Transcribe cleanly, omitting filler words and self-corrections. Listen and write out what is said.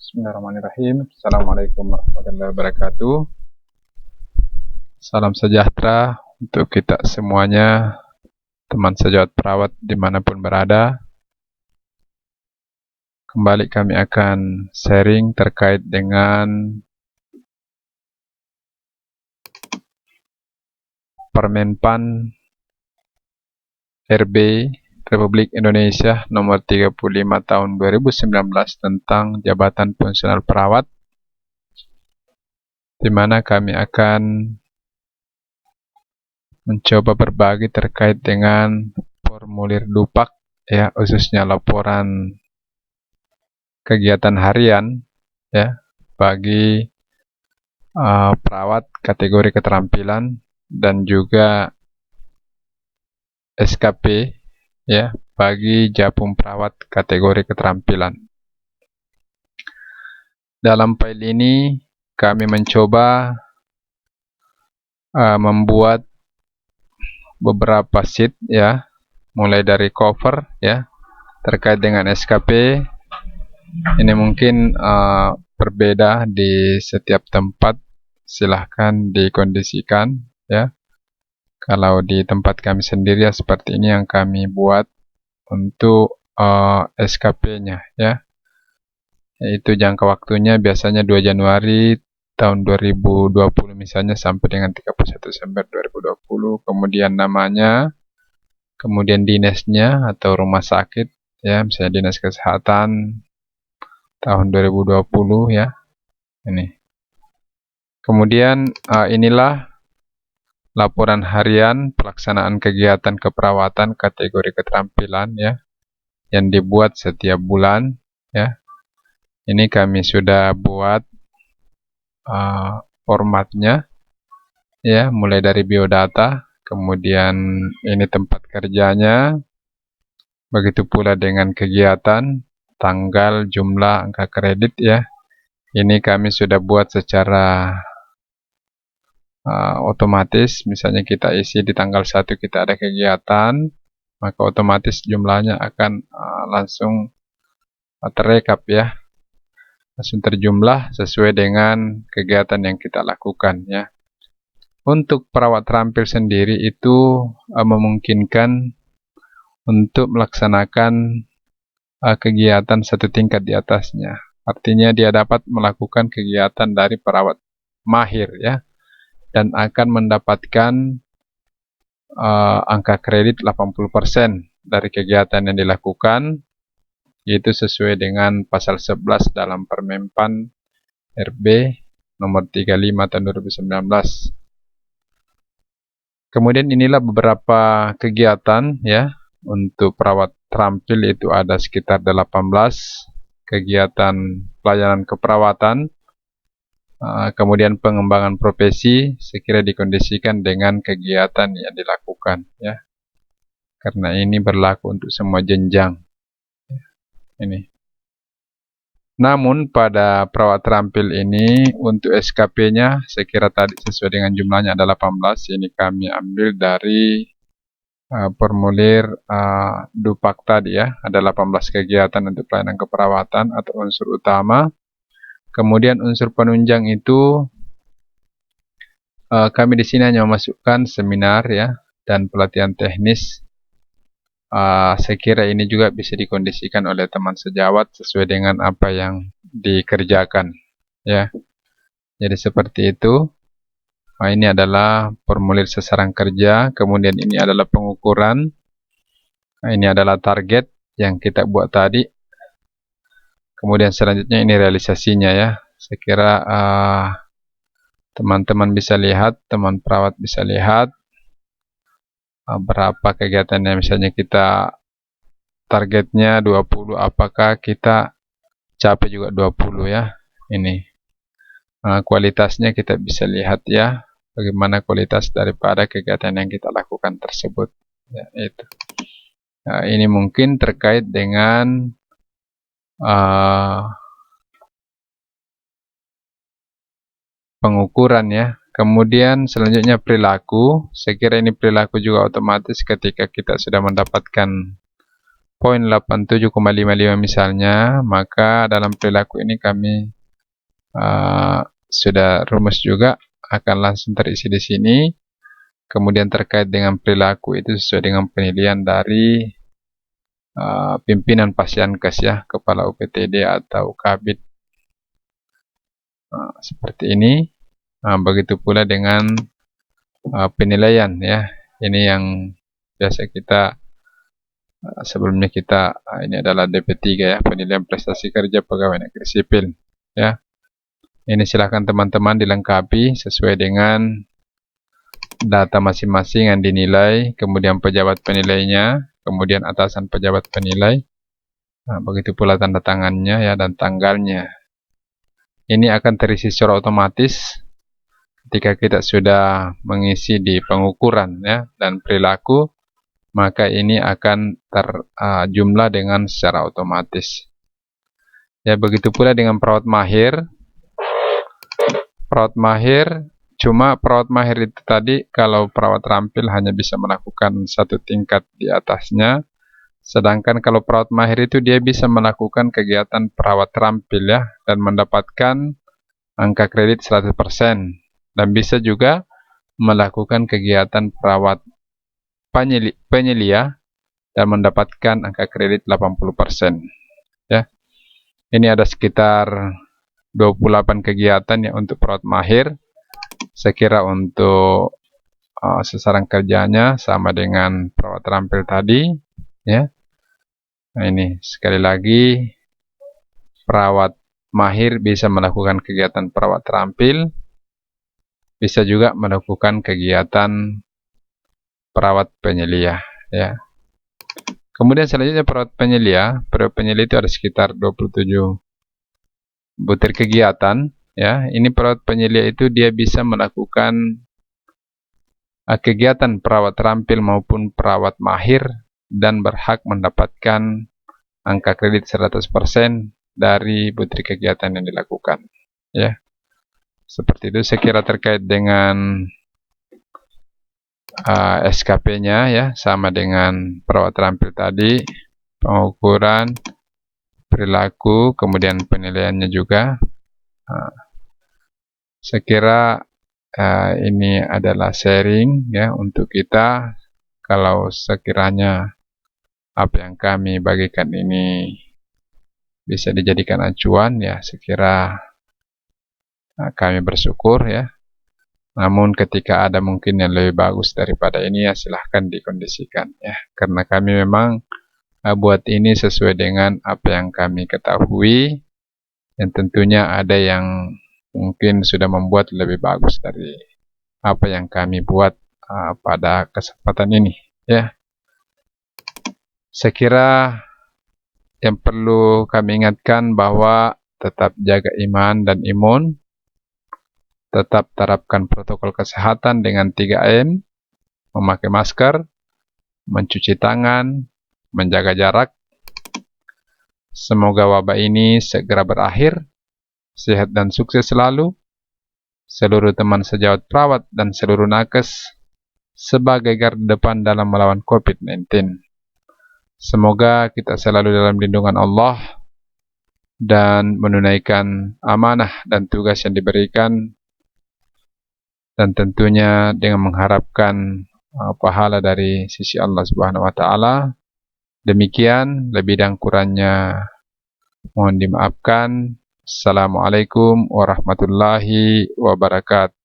Bismillahirrahmanirrahim. Assalamualaikum warahmatullahi wabarakatuh. Salam sejahtera untuk kita semuanya, teman sejawat perawat dimanapun berada. Kembali kami akan sharing terkait dengan Permenpan RB Republik Indonesia nomor 35 tahun 2019 tentang jabatan fungsional perawat, di mana kami akan mencoba berbagi terkait dengan formulir DUPAK, ya, khususnya laporan kegiatan harian, ya, bagi perawat kategori keterampilan dan juga SKP, ya, bagi Japum perawat kategori keterampilan. Dalam file ini kami mencoba membuat beberapa sheet, ya, mulai dari cover, ya, terkait dengan SKP. Ini mungkin berbeda di setiap tempat, silahkan dikondisikan, ya. Kalau di tempat kami sendiri ya seperti ini yang kami buat untuk SKP-nya, ya. Yaitu jangka waktunya biasanya 2 Januari tahun 2020 misalnya sampai dengan 31 Desember 2020, kemudian namanya, kemudian dinasnya atau rumah sakit, ya, misalnya Dinas Kesehatan tahun 2020, ya. Ini. Kemudian inilah laporan harian pelaksanaan kegiatan keperawatan kategori keterampilan, ya, yang dibuat setiap bulan, ya. Ini kami sudah buat formatnya, ya, mulai dari biodata, kemudian ini tempat kerjanya, begitu pula dengan kegiatan, tanggal, jumlah, angka kredit, ya. Ini kami sudah buat secara otomatis. Misalnya kita isi di tanggal 1 kita ada kegiatan, maka otomatis jumlahnya akan langsung terrekap, ya, langsung terjumlah sesuai dengan kegiatan yang kita lakukan, ya. Untuk perawat terampil sendiri itu memungkinkan untuk melaksanakan kegiatan satu tingkat di atasnya. Artinya dia dapat melakukan kegiatan dari perawat mahir, ya, dan akan mendapatkan angka kredit 80% dari kegiatan yang dilakukan, yaitu sesuai dengan pasal 11 dalam Permenpan RB nomor 35 tahun 2019. Kemudian inilah beberapa kegiatan, ya, untuk perawat terampil itu ada sekitar 18 kegiatan pelayanan keperawatan. Kemudian pengembangan profesi sekira dikondisikan dengan kegiatan yang dilakukan, ya, karena ini berlaku untuk semua jenjang, ini. Namun pada perawat terampil ini untuk SKP-nya sekira tadi sesuai dengan jumlahnya ada 18. Ini kami ambil dari formulir DUPAK tadi, ya, ada 18 kegiatan untuk pelayanan keperawatan atau unsur utama. Kemudian unsur penunjang itu kami di sini hanya memasukkan seminar, ya, dan pelatihan teknis. Saya kira ini juga bisa dikondisikan oleh teman sejawat sesuai dengan apa yang dikerjakan, ya. Jadi seperti itu. Ini adalah formulir sasaran kerja, kemudian ini adalah pengukuran, ini adalah target yang kita buat tadi. Kemudian selanjutnya ini realisasinya, ya. Saya kira teman-teman bisa lihat, teman perawat bisa lihat berapa kegiatannya. Misalnya kita targetnya 20, apakah kita capai juga 20, ya. Ini kualitasnya kita bisa lihat, ya, bagaimana kualitas daripada kegiatan yang kita lakukan tersebut, ya, itu. Ini mungkin terkait dengan pengukuran, ya. Kemudian selanjutnya perilaku. Saya kira ini perilaku juga otomatis ketika kita sudah mendapatkan poin 87,55 misalnya, maka dalam perilaku ini kami sudah rumus juga, akan langsung terisi di sini. Kemudian terkait dengan perilaku itu sesuai dengan penilaian dari pimpinan Pasyankes ya, Kepala UPTD atau Kabid. Seperti ini. Begitu pula dengan penilaian ya. Ini yang biasa kita sebelumnya kita ini adalah DP3 ya, penilaian prestasi kerja pegawai negeri sipil ya. Ini silakan teman-teman dilengkapi sesuai dengan data masing-masing yang dinilai, kemudian pejabat penilainya, kemudian atasan pejabat penilai. Begitu pula tanda tangannya ya dan tanggalnya. Ini akan terisi secara otomatis ketika kita sudah mengisi di pengukuran ya dan perilaku, maka ini akan terjumlah dengan secara otomatis. Ya, begitu pula dengan perawat mahir. Perawat mahir, cuma perawat mahir itu tadi kalau perawat terampil hanya bisa melakukan satu tingkat di atasnya. Sedangkan kalau perawat mahir itu dia bisa melakukan kegiatan perawat terampil ya dan mendapatkan angka kredit 100%. Dan bisa juga melakukan kegiatan perawat penyelia dan mendapatkan angka kredit 80% ya. Ini ada sekitar 28 kegiatan ya untuk perawat mahir. Saya kira untuk sasaran kerjanya sama dengan perawat terampil tadi ya. Nah, ini sekali lagi perawat mahir bisa melakukan kegiatan perawat terampil, bisa juga melakukan kegiatan perawat penyelia ya. Kemudian selanjutnya perawat penyelia itu ada sekitar 27 butir kegiatan ya. Ini perawat penyelia itu dia bisa melakukan kegiatan perawat terampil maupun perawat mahir dan berhak mendapatkan angka kredit 100% dari butir kegiatan yang dilakukan ya. Seperti itu saya kira terkait dengan SKP-nya ya, sama dengan perawat terampil tadi, pengukuran, perilaku, kemudian penilaiannya juga. Saya kira ini adalah sharing ya untuk kita. Kalau sekiranya apa yang kami bagikan ini bisa dijadikan acuan ya, saya kira kami bersyukur ya. Namun ketika ada mungkin yang lebih bagus daripada ini ya silahkan dikondisikan ya. Karena kami memang buat ini sesuai dengan apa yang kami ketahui, dan tentunya ada yang mungkin sudah membuat lebih bagus dari apa yang kami buat pada kesempatan ini ya. Saya kira yang perlu kami ingatkan bahwa tetap jaga iman dan imun, tetap terapkan protokol kesehatan dengan 3M, memakai masker, mencuci tangan, menjaga jarak. Semoga wabah ini segera berakhir, sehat dan sukses selalu. Seluruh teman sejawat perawat dan seluruh nakes sebagai garda depan dalam melawan COVID-19. Semoga kita selalu dalam lindungan Allah dan menunaikan amanah dan tugas yang diberikan, dan tentunya dengan mengharapkan pahala dari sisi Allah Subhanahu wa taala. Demikian, lebih dan kurangnya mohon dimaafkan. Assalamualaikum warahmatullahi wabarakatuh.